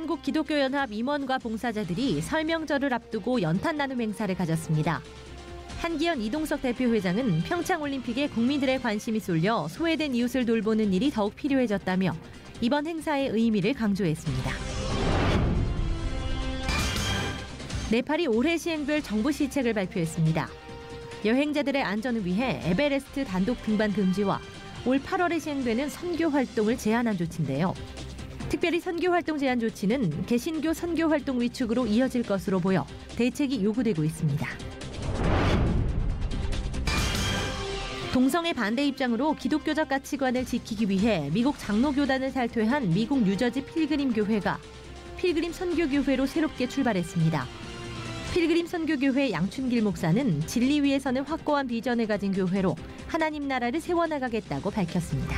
한국기독교연합 임원과 봉사자들이 설명절을 앞두고 연탄 나눔 행사를 가졌습니다. 한기현 이동석 대표회장은 평창올림픽에 국민들의 관심이 쏠려 소외된 이웃을 돌보는 일이 더욱 필요해졌다며 이번 행사의 의미를 강조했습니다. 네팔이 올해 시행될 정부 시책을 발표했습니다. 여행자들의 안전을 위해 에베레스트 단독 등반 금지와 올 8월에 시행되는 선교 활동을 제한한 조치인데요. 특별히 선교 활동 제한 조치는 개신교 선교 활동 위축으로 이어질 것으로 보여 대책이 요구되고 있습니다. 동성애 반대 입장으로 기독교적 가치관을 지키기 위해 미국 장로교단을 탈퇴한 미국 뉴저지 필그림 교회가 필그림 선교교회로 새롭게 출발했습니다. 필그림 선교교회 양춘길 목사는 진리 위에 서는 확고한 비전을 가진 교회로 하나님 나라를 세워나가겠다고 밝혔습니다.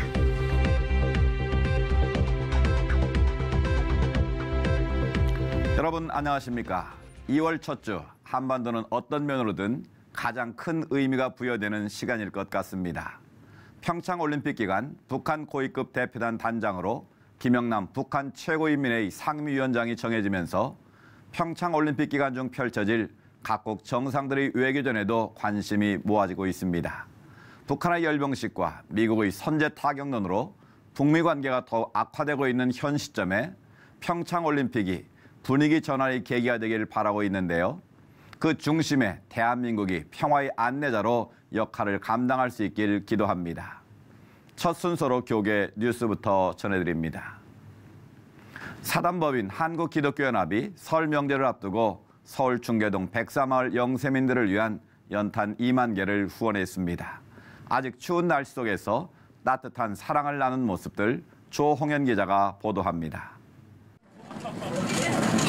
여러분 안녕하십니까? 2월 첫 주 한반도는 어떤 면으로든 가장 큰 의미가 부여되는 시간일 것 같습니다. 평창올림픽 기간 북한 고위급 대표단 단장으로 김영남 북한 최고인민회의 상임위원장이 정해지면서 평창올림픽 기간 중 펼쳐질 각국 정상들의 외교전에도 관심이 모아지고 있습니다. 북한의 열병식과 미국의 선제 타격론으로 북미 관계가 더 악화되고 있는 현 시점에 평창올림픽이 분위기 전환의 계기가 되기를 바라고 있는데요. 그 중심에 대한민국이 평화의 안내자로 역할을 감당할 수 있길 기도합니다. 첫 순서로 교계 뉴스부터 전해드립니다. 사단법인 한국기독교연합이 설 명절을 앞두고 서울 중계동 백사마을 영세민들을 위한 연탄 2만 개를 후원했습니다. 아직 추운 날씨 속에서 따뜻한 사랑을 나눈 모습들 조홍현 기자가 보도합니다.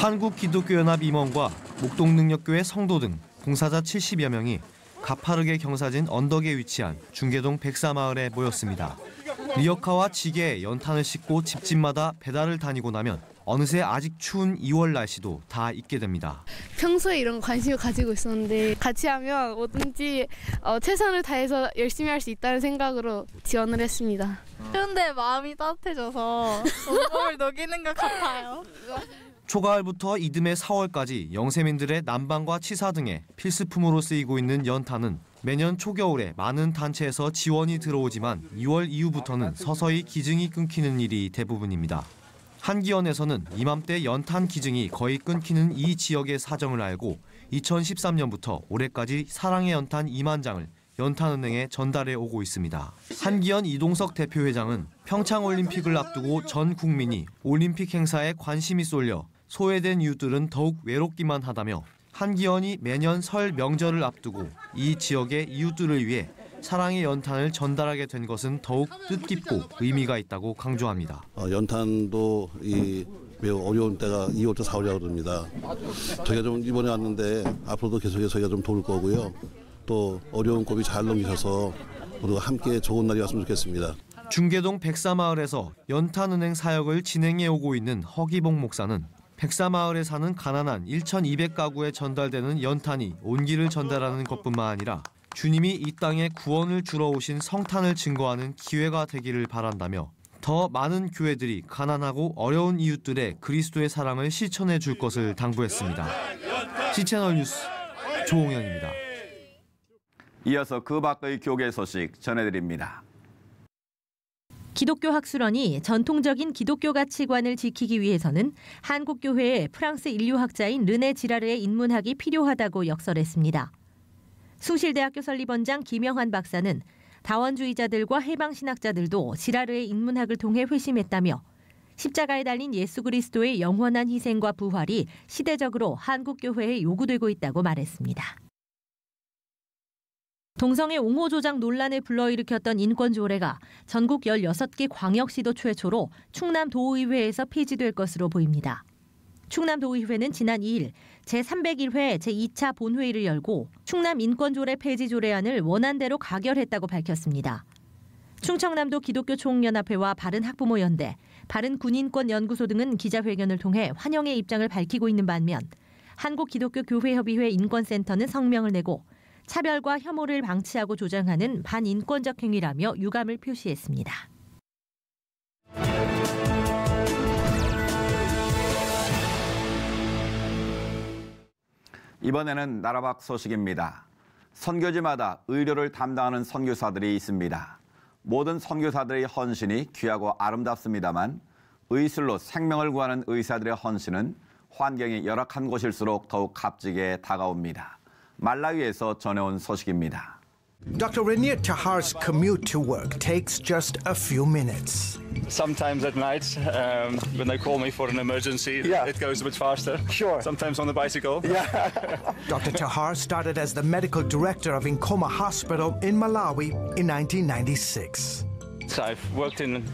한국기독교연합 임원과 목동능력교회 성도 등 봉사자 70여 명이 가파르게 경사진 언덕에 위치한 중계동 백사마을에 모였습니다. 리어카와 지게에 연탄을 싣고 집집마다 배달을 다니고 나면 어느새 아직 추운 2월 날씨도 다 잊게 됩니다. 평소에 이런 관심을 가지고 있었는데 같이 하면 뭐든지 최선을 다해서 열심히 할 수 있다는 생각으로 지원을 했습니다. 추운데 마음이 따뜻해져서 온몸을 녹이는 것 같아요. 초가을부터 이듬해 4월까지 영세민들의 난방과 치사 등의 필수품으로 쓰이고 있는 연탄은 매년 초겨울에 많은 단체에서 지원이 들어오지만 2월 이후부터는 서서히 기증이 끊기는 일이 대부분입니다. 한기원에서는 이맘때 연탄 기증이 거의 끊기는 이 지역의 사정을 알고 2013년부터 올해까지 사랑의 연탄 2만 장을 연탄은행에 전달해 오고 있습니다. 한기현 이동석 대표회장은 평창올림픽을 앞두고 전 국민이 올림픽 행사에 관심이 쏠려 소외된 이웃들은 더욱 외롭기만 하다며 한기현이 매년 설 명절을 앞두고 이 지역의 이웃들을 위해 사랑의 연탄을 전달하게 된 것은 더욱 뜻깊고 의미가 있다고 강조합니다. 연탄도 매우 어려운 때가 2월부터 4월이라고 합니다. 저희가 좀 이번에 왔는데 앞으로도 계속해서 저희가 좀 도울 거고요. 또 어려운 고비 잘 넘기셔서 모두가 함께 좋은 날이 왔으면 좋겠습니다. 중계동 백사마을에서 연탄은행 사역을 진행해 오고 있는 허기봉 목사는 백사마을에 사는 가난한 1,200가구에 전달되는 연탄이 온기를 전달하는 것뿐만 아니라 주님이 이 땅에 구원을 주러 오신 성탄을 증거하는 기회가 되기를 바란다며 더 많은 교회들이 가난하고 어려운 이웃들의 그리스도의 사랑을 실천해 줄 것을 당부했습니다. C채널 뉴스 조홍현입니다. 이어서 그 밖의 교계 소식 전해드립니다. 기독교 학술원이 전통적인 기독교 가치관을 지키기 위해서는 한국교회에 프랑스 인류학자인 르네 지라르의 인문학이 필요하다고 역설했습니다. 숭실대학교 설립원장 김영환 박사는 다원주의자들과 해방신학자들도 지라르의 인문학을 통해 회심했다며 십자가에 달린 예수 그리스도의 영원한 희생과 부활이 시대적으로 한국교회에 요구되고 있다고 말했습니다. 동성애 옹호 조작 논란을 불러일으켰던 인권조례가 전국 16개 광역시도 최초로 충남도의회에서 폐지될 것으로 보입니다. 충남도의회는 지난 2일 제301회 제2차 본회의를 열고 충남인권조례 폐지 조례안을 원안대로 가결했다고 밝혔습니다. 충청남도 기독교총연합회와 바른학부모연대, 바른군인권연구소 등은 기자회견을 통해 환영의 입장을 밝히고 있는 반면 한국기독교교회협의회 인권센터는 성명을 내고 차별과 혐오를 방치하고 조장하는 반인권적 행위라며 유감을 표시했습니다. 이번에는 나라 밖 소식입니다. 선교지마다 의료를 담당하는 선교사들이 있습니다. 모든 선교사들의 헌신이 귀하고 아름답습니다만 의술로 생명을 구하는 의사들의 헌신은 환경이 열악한 곳일수록 더욱 값지게 다가옵니다. 말라위에서 전해온 소식입니다. Dr. Rainier Tahar's commute to work takes just a few minutes. Sometimes at night, when they call me for an emergency, it goes a bit faster. Sure. Sometimes on the bicycle. Dr. Tahar started as the medical director of Nkoma Hospital in Malawi in 1996. So I've worked in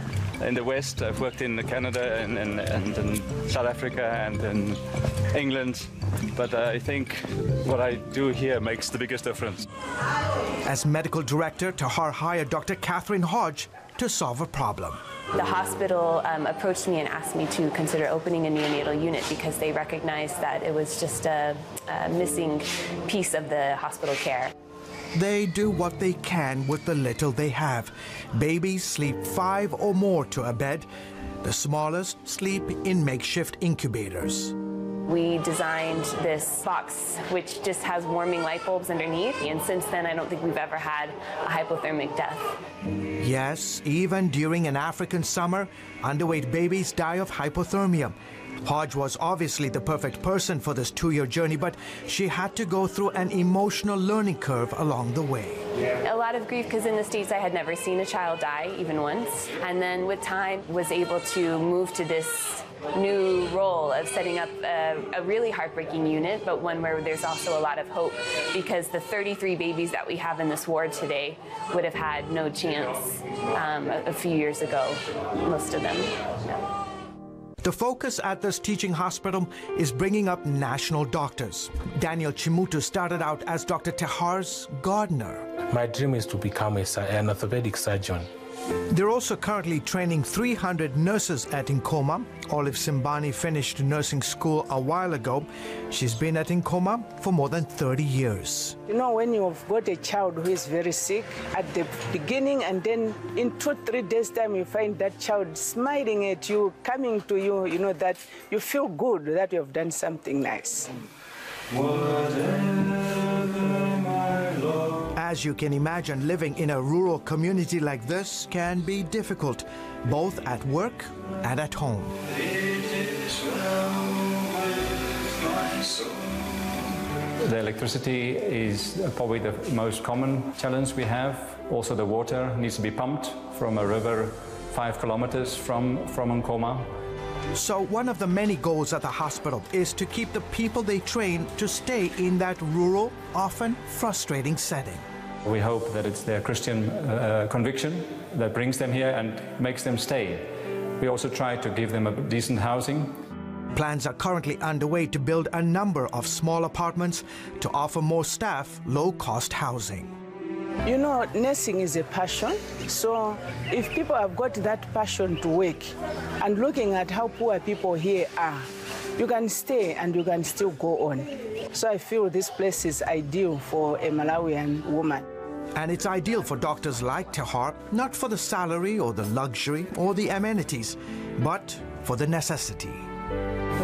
the West, I've worked in Canada and in South Africa and in England, but I think what I do here makes the biggest difference. As medical director, Tahar hired Dr. Catherine Hodge to solve a problem. The hospital approached me and asked me to consider opening a neonatal unit because they recognized that it was just a missing piece of the hospital care. They do what they can with the little they have. Babies sleep 5 or more to a bed. The smallest sleep in makeshift incubators. We designed this box, which just has warming light bulbs underneath, and since then I don't think we've ever had a hypothermic death. Yes, even during an African summer, underweight babies die of hypothermia. Hodge was obviously the perfect person for this 2-year journey, but she had to go through an emotional learning curve along the way. A lot of grief because in the States I had never seen a child die, even once. And then with time was able to move to this new role of setting up a really heartbreaking unit, but one where there's also a lot of hope because the 33 babies that we have in this ward today would have had no chance a few years ago, most of them. No. The focus at this teaching hospital is bringing up national doctors. Daniel Chimutu started out as Dr. Tahar's gardener. My dream is to become an orthopedic surgeon. They're also currently training 300 nurses at Nkoma. Olive Simbani finished nursing school a while ago. She's been at Nkoma for more than 30 years. You know, when you've got a child who is very sick at the beginning, and then in 2-3 days' time, you find that child smiling at you, coming to you, you know, that you feel good that you have done something nice. As you can imagine, living in a rural community like this can be difficult, both at work and at home. The electricity is probably the most common challenge we have. Also, the water needs to be pumped from a river 5 kilometers from Nkoma. So one of the many goals at the hospital is to keep the people they train to stay in that rural, often frustrating setting. We hope that it's their Christian conviction that brings them here and makes them stay. We also try to give them a decent housing. Plans are currently underway to build a number of small apartments to offer more staff low-cost housing. You know, nursing is a passion, so if people have got that passion to work and looking at how poor people here are, you can stay and you can still go on. So I feel this place is ideal for a Malawian woman. And it's ideal for doctors like Tahar, not for the salary or the luxury or the amenities, but for the necessity.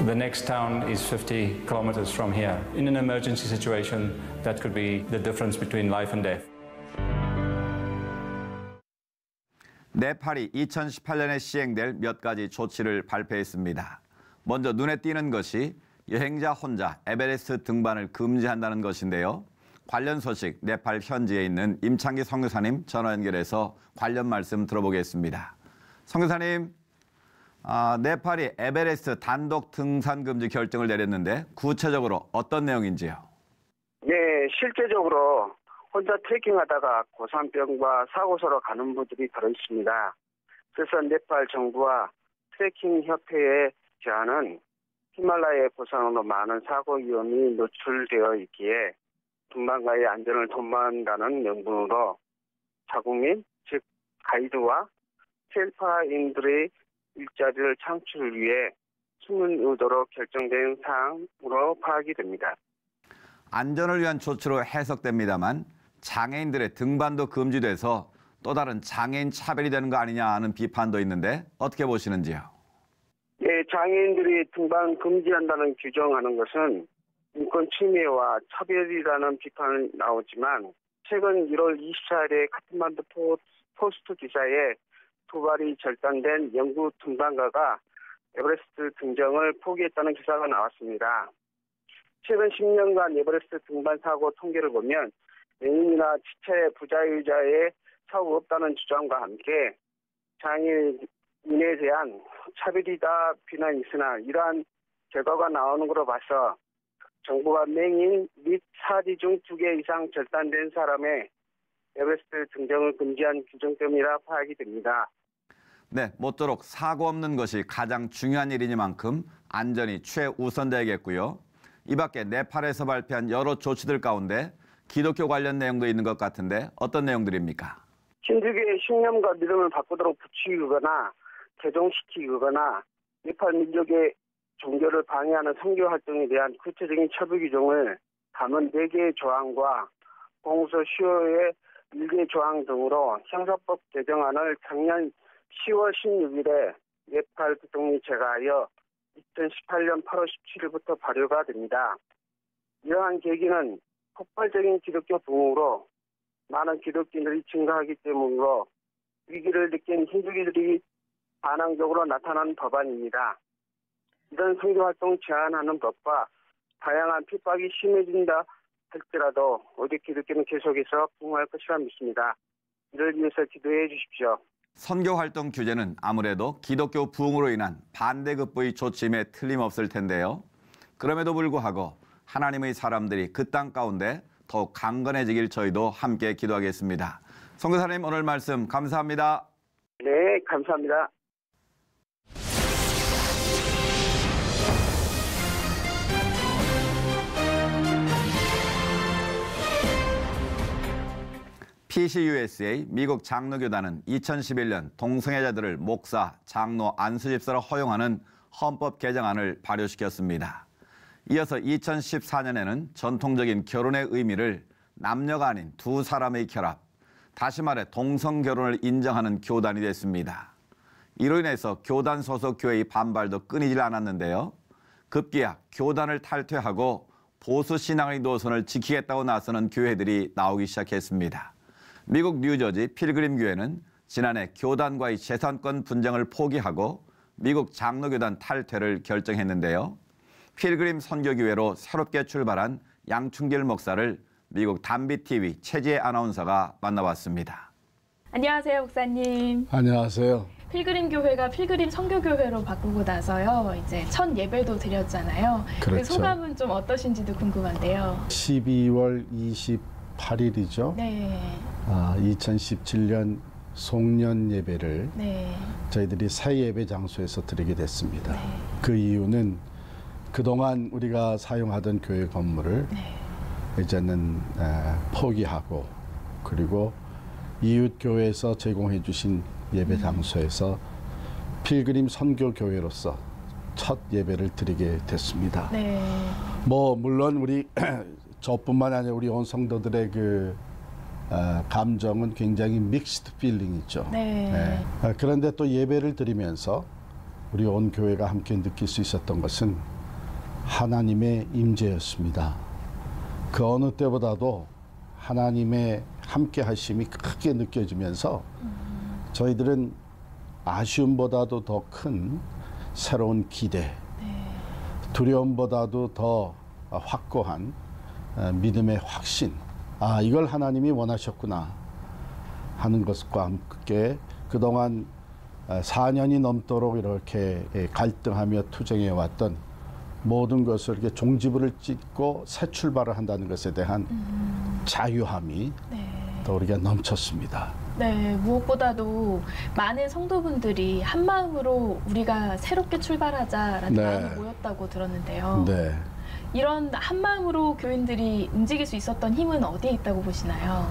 The next town is 50 kilometers from here. In an emergency situation, that could be the difference between life and death. 네팔이 2018년에 시행될 몇 가지 조치를 발표했습니다. 먼저 눈에 띄는 것이 여행자 혼자 에베레스트 등반을 금지한다는 것인데요. 관련 소식 네팔 현지에 있는 임창기 선교사님 전화 연결해서 관련 말씀 들어보겠습니다. 선교사님, 네팔이 에베레스트 단독 등산 금지 결정을 내렸는데 구체적으로 어떤 내용인지요? 네, 실제적으로 혼자 트레킹하다가 고산병과 사고서로 가는 분들이 들어있습니다. 그래서 네팔 정부와 트레킹 협회의 제안은 히말라야 고산으로 많은 사고 위험이 노출되어 있기에 등반가의 안전을 도모한다는 명분으로 자국민, 즉 가이드와 셀파인들의 일자리를 창출을 위해 숨은 의도로 결정된 사항으로 파악이 됩니다. 안전을 위한 조치로 해석됩니다만 장애인들의 등반도 금지돼서 또 다른 장애인 차별이 되는 거 아니냐 하는 비판도 있는데 어떻게 보시는지요? 네, 장애인들이 등반 금지한다는 규정하는 것은 인권 침해와 차별이라는 비판이 나오지만 최근 1월 24일에 카트만두 포스트 기사에 두 발이 절단된 영구 등반가가 에베레스트 등정을 포기했다는 기사가 나왔습니다. 최근 10년간 에베레스트 등반 사고 통계를 보면 명인이나 지체 부자유자의 사고 없다는 주장과 함께 장애인에 대한 차별이다 비난이 있으나 이러한 결과가 나오는 것으로 봐서 정부가 맹인 및 사지 중 2개 이상 절단된 사람의 에베레스트 등정을 금지한 규정 때문이라 파악이 됩니다. 네, 모쪼록 사고 없는 것이 가장 중요한 일이니만큼 안전이 최우선되겠고요. 이 밖에 네팔에서 발표한 여러 조치들 가운데 기독교 관련 내용도 있는 것 같은데 어떤 내용들입니까? 힌두교의 신념과 믿음을 바꾸도록 부추기거나 개종시키거나 네팔 민족의 종교를 방해하는 선교 활동에 대한 구체적인 처벌 규정을 담은 4개의 조항과 공소 10호의 1개 조항 등으로 형사법 개정안을 작년 10월 16일에 네팔 대통령이 제가하여 2018년 8월 17일부터 발효가 됩니다. 이러한 계기는 폭발적인 기독교 부흥으로 많은 기독교인들이 증가하기 때문이고 위기를 느낀 힌두교들이 반항적으로 나타난 법안입니다. 이런 선교활동 제한하는 법과 다양한 핍박이 심해진다 할지라도 우리 기독교는 계속해서 부흥할 것이라 믿습니다. 이를 위해서 기도해 주십시오. 선교활동 규제는 아무래도 기독교 부흥으로 인한 반대급부의 조짐에 틀림없을 텐데요. 그럼에도 불구하고 하나님의 사람들이 그 땅 가운데 더욱 강건해지길 저희도 함께 기도하겠습니다. 선교사님 오늘 말씀 감사합니다. 네, 감사합니다. PCUSA 미국 장로교단은 2011년 동성애자들을 목사, 장로, 안수집사로 허용하는 헌법 개정안을 발효시켰습니다. 이어서 2014년에는 전통적인 결혼의 의미를 남녀가 아닌 두 사람의 결합, 다시 말해 동성결혼을 인정하는 교단이 됐습니다. 이로 인해서 교단 소속 교회의 반발도 끊이질 않았는데요. 급기야 교단을 탈퇴하고 보수 신앙의 노선을 지키겠다고 나서는 교회들이 나오기 시작했습니다. 미국 뉴저지 필그림 교회는 지난해 교단과의 재산권 분쟁을 포기하고 미국 장로교단 탈퇴를 결정했는데요. 필그림 선교교회로 새롭게 출발한 양충길 목사를 미국 단비TV 최지혜 아나운서가 만나봤습니다. 안녕하세요, 목사님. 안녕하세요. 필그림 교회가 필그림 선교교회로 바꾸고 나서요, 이제 첫 예배도 드렸잖아요. 그렇죠. 그 소감은 좀 어떠신지도 궁금한데요. 12월 28일이죠. 네. 2017년 송년 예배를 네. 저희들이 새 예배 장소에서 드리게 됐습니다. 네. 그 이유는 그동안 우리가 사용하던 교회 건물을 이제는 포기하고 그리고 이웃 교회에서 제공해 주신 예배 장소에서 필그림 선교교회로서 첫 예배를 드리게 됐습니다. 네. 물론 우리 저뿐만 아니라 우리 온 성도들의 그 감정은 굉장히 믹스드 필링이죠. 네. 그런데 또 예배를 드리면서 우리 온 교회가 함께 느낄 수 있었던 것은 하나님의 임재였습니다. 그 어느 때보다도 하나님의 함께 하심이 크게 느껴지면서 저희들은 아쉬움보다도 더 큰 새로운 기대, 두려움보다도 더 확고한 믿음의 확신, 이걸 하나님이 원하셨구나 하는 것과 함께 그동안 4년이 넘도록 이렇게 갈등하며 투쟁해왔던 모든 것을 이렇게 종지부를 찍고 새 출발을 한다는 것에 대한 자유함이 더 우리가 넘쳤습니다. 네, 무엇보다도 많은 성도분들이 한 마음으로 우리가 새롭게 출발하자라는 마음이 모였다고 들었는데요. 네. 이런 한 마음으로 교인들이 움직일 수 있었던 힘은 어디에 있다고 보시나요?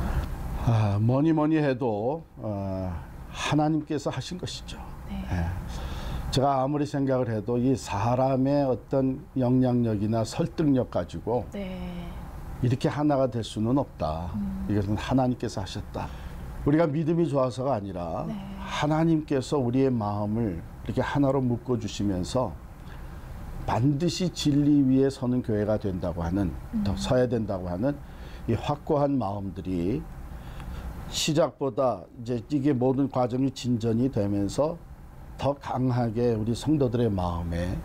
뭐니 해도 하나님께서 하신 것이죠. 네. 제가 아무리 생각을 해도 이 사람의 어떤 영향력이나 설득력 가지고 이렇게 하나가 될 수는 없다. 이것은 하나님께서 하셨다. 우리가 믿음이 좋아서가 아니라 하나님께서 우리의 마음을 이렇게 하나로 묶어주시면서 반드시 진리 위에 서는 교회가 된다고 하는, 더 서야 된다고 하는 이 확고한 마음들이 시작보다 이제 이게 모든 과정이 진전이 되면서 더 강하게 우리 성도들의 마음에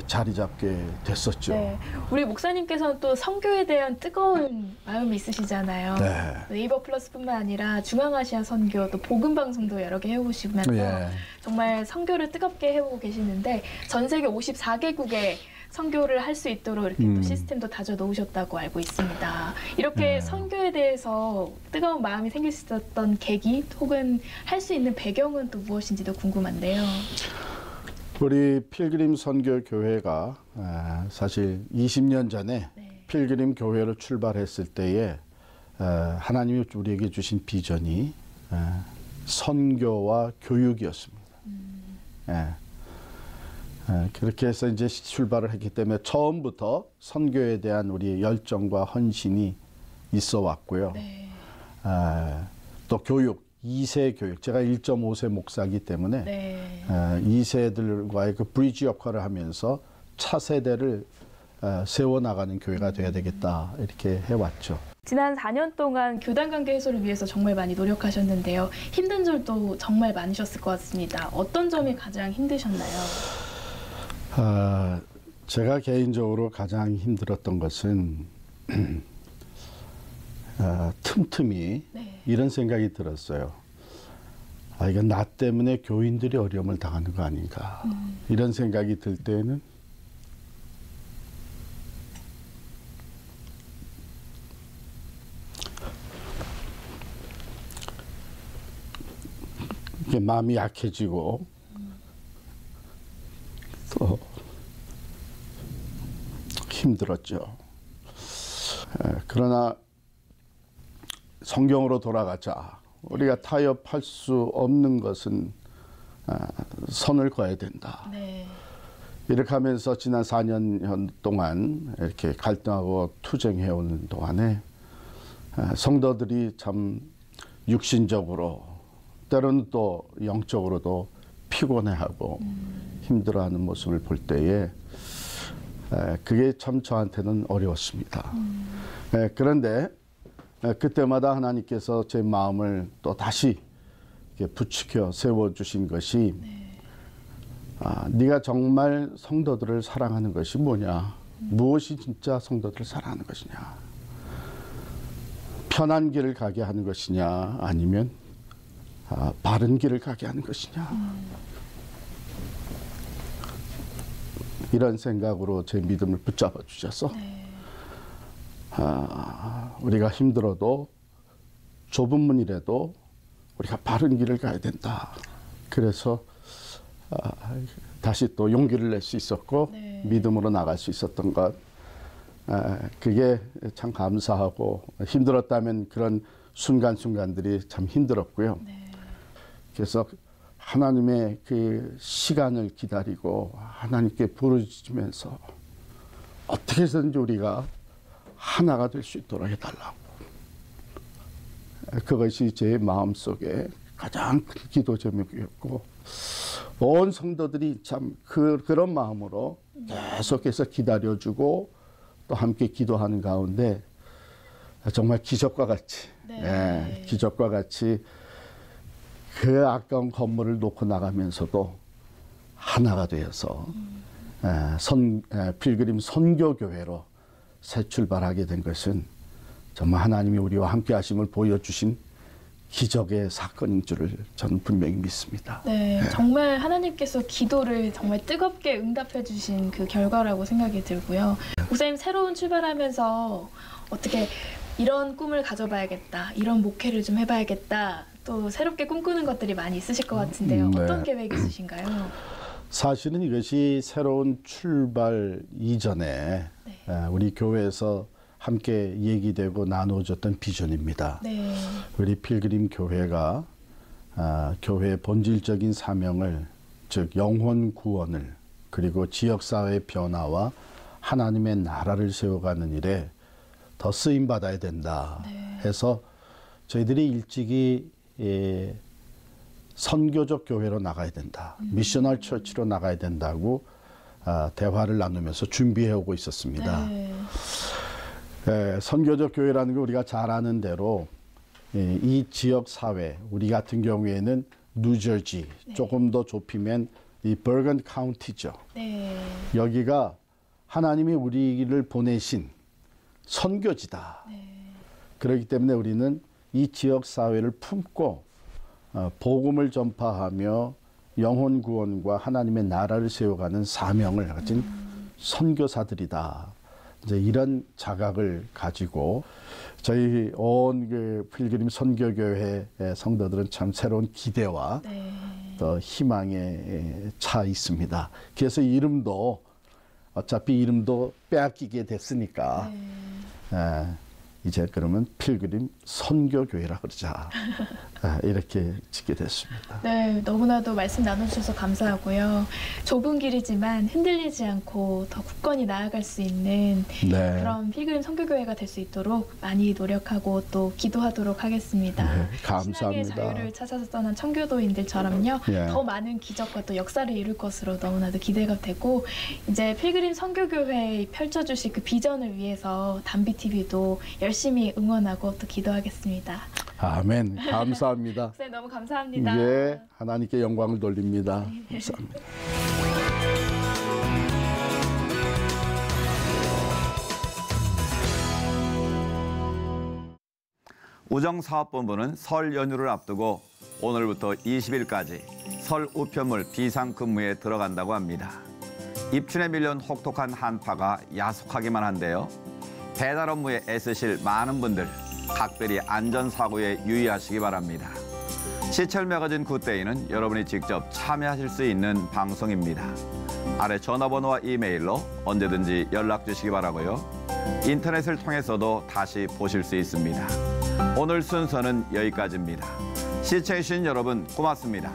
자리 잡게 됐었죠. 네. 우리 목사님께서는 또 선교에 대한 뜨거운 마음이 있으시잖아요. 네. 네이버 플러스뿐만 아니라 중앙아시아 선교, 또 복음 방송도 여러 개 해오시면서 정말 선교를 뜨겁게 해오고 계시는데 전 세계 54개국에 선교를 할 수 있도록 이렇게 또 시스템도 다져 놓으셨다고 알고 있습니다. 이렇게 선교에 대해서 뜨거운 마음이 생길 수 있었던 계기 혹은 할 수 있는 배경은 또 무엇인지도 궁금한데요. 우리 필그림 선교 교회가 사실 20년 전에 필그림 교회를 출발했을 때에 하나님이 우리에게 주신 비전이 선교와 교육이었습니다. 그렇게 해서 이제 출발을 했기 때문에 처음부터 선교에 대한 우리의 열정과 헌신이 있어 왔고요. 또 교육, 2세 교육. 제가 1.5세 목사이기 때문에 2세들과의 그 브리지 역할을 하면서 차세대를 세워나가는 교회가 돼야 되겠다 이렇게 해왔죠. 지난 4년 동안 교단 관계 해소를 위해서 정말 많이 노력하셨는데요. 힘든 점도 정말 많으셨을 것 같습니다. 어떤 점이 가장 힘드셨나요? 제가 개인적으로 가장 힘들었던 것은 틈틈이 이런 생각이 들었어요. 이건 나 때문에 교인들이 어려움을 당하는 거 아닌가. 이런 생각이 들 때는 이게 마음이 약해지고 또 힘들었죠. 그러나 성경으로 돌아가자. 우리가 타협할 수 없는 것은 선을 그어야 된다. 이렇게 하면서 지난 4년 동안 이렇게 갈등하고 투쟁해오는 동안에 성도들이 참 육신적으로 때로는 또 영적으로도 피곤해하고 힘들어하는 모습을 볼 때에 그게 참 저한테는 어려웠습니다. 그런데 그때마다 하나님께서 제 마음을 또 다시 부추겨 세워주신 것이 네가 정말 성도들을 사랑하는 것이 뭐냐? 무엇이 진짜 성도들을 사랑하는 것이냐? 편한 길을 가게 하는 것이냐? 아니면 바른 길을 가게 하는 것이냐? 이런 생각으로 제 믿음을 붙잡아 주셔서 우리가 힘들어도 좁은 문이라도 우리가 바른 길을 가야 된다. 그래서 다시 또 용기를 낼 수 있었고 믿음으로 나갈 수 있었던 것, 그게 참 감사하고 힘들었다면 그런 순간순간들이 참 힘들었고요. 그래서 하나님의 그 시간을 기다리고 하나님께 부르짖으면서 어떻게 해서든지 우리가 하나가 될 수 있도록 해달라고. 그것이 제 마음속에 가장 큰 기도 제목이었고 온 성도들이 참 그런 마음으로 계속해서 기다려주고 또 함께 기도하는 가운데 정말 기적과 같이 기적과 같이 그 아까운 건물을 놓고 나가면서도 하나가 되어서 필그림 선교교회로 새 출발하게 된 것은 정말 하나님이 우리와 함께 하심을 보여주신 기적의 사건인 줄을 저는 분명히 믿습니다. 정말 하나님께서 기도를 정말 뜨겁게 응답해 주신 그 결과라고 생각이 들고요. 목사님 새로운 출발하면서 어떻게 이런 꿈을 가져봐야겠다, 이런 목회를 좀 해봐야겠다, 또 새롭게 꿈꾸는 것들이 많이 있으실 것 같은데요. 어떤 계획이 있으신가요? 사실은 이것이 새로운 출발 이전에 우리 교회에서 함께 얘기되고 나누어졌던 비전입니다. 우리 필그림 교회가 교회의 본질적인 사명을, 즉 영혼 구원을, 그리고 지역사회의 변화와 하나님의 나라를 세워가는 일에 더 쓰임받아야 된다 해서 저희들이 일찍이 선교적 교회로 나가야 된다, 미셔널 처치로 나가야 된다고 대화를 나누면서 준비해 오고 있었습니다. 선교적 교회라는 게 우리가 잘 아는 대로 이 지역 사회, 우리 같은 경우에는 뉴저지, 조금 더 좁히면 이 버건 카운티죠. 여기가 하나님이 우리를 보내신 선교지다. 그렇기 때문에 우리는 이 지역 사회를 품고 복음을 전파하며 영혼 구원과 하나님의 나라를 세워가는 사명을 가진 선교사들이다. 이제 이런 자각을 가지고 저희 온 그 필그림 선교교회 성도들은 참 새로운 기대와 또 희망에 차 있습니다. 그래서 이름도 어차피 이름도 빼앗기게 됐으니까 이제 그러면 필그림 선교교회라 그러자. 이렇게 짓게 됐습니다. 네, 너무나도 말씀 나눠주셔서 감사하고요. 좁은 길이지만 흔들리지 않고 더 굳건히 나아갈 수 있는 그런 필그림 선교교회가 될 수 있도록 많이 노력하고 또 기도하도록 하겠습니다. 감사합니다. 신앙의 자유를 찾아서 떠난 청교도인들처럼요. 더 많은 기적과 또 역사를 이룰 것으로 너무나도 기대가 되고 이제 필그림 선교교회에 펼쳐주실 그 비전을 위해서 담비TV도 열심히 응원하고 또 기도하겠습니다. 아멘. 감사합니다. 선생님 너무 감사합니다. 예, 하나님께 영광을 돌립니다. 감사합니다. 우정사업본부는 설 연휴를 앞두고 오늘부터 20일까지 설 우편물 비상근무에 들어간다고 합니다. 입춘에 밀려온 혹독한 한파가 야속하기만 한데요. 배달 업무에 애쓰실 많은 분들 각별히 안전사고에 유의하시기 바랍니다. 시철 매거진 굿데이는 여러분이 직접 참여하실 수 있는 방송입니다. 아래 전화번호와 이메일로 언제든지 연락 주시기 바라고요. 인터넷을 통해서도 다시 보실 수 있습니다. 오늘 순서는 여기까지입니다. 시청해주신 여러분 고맙습니다.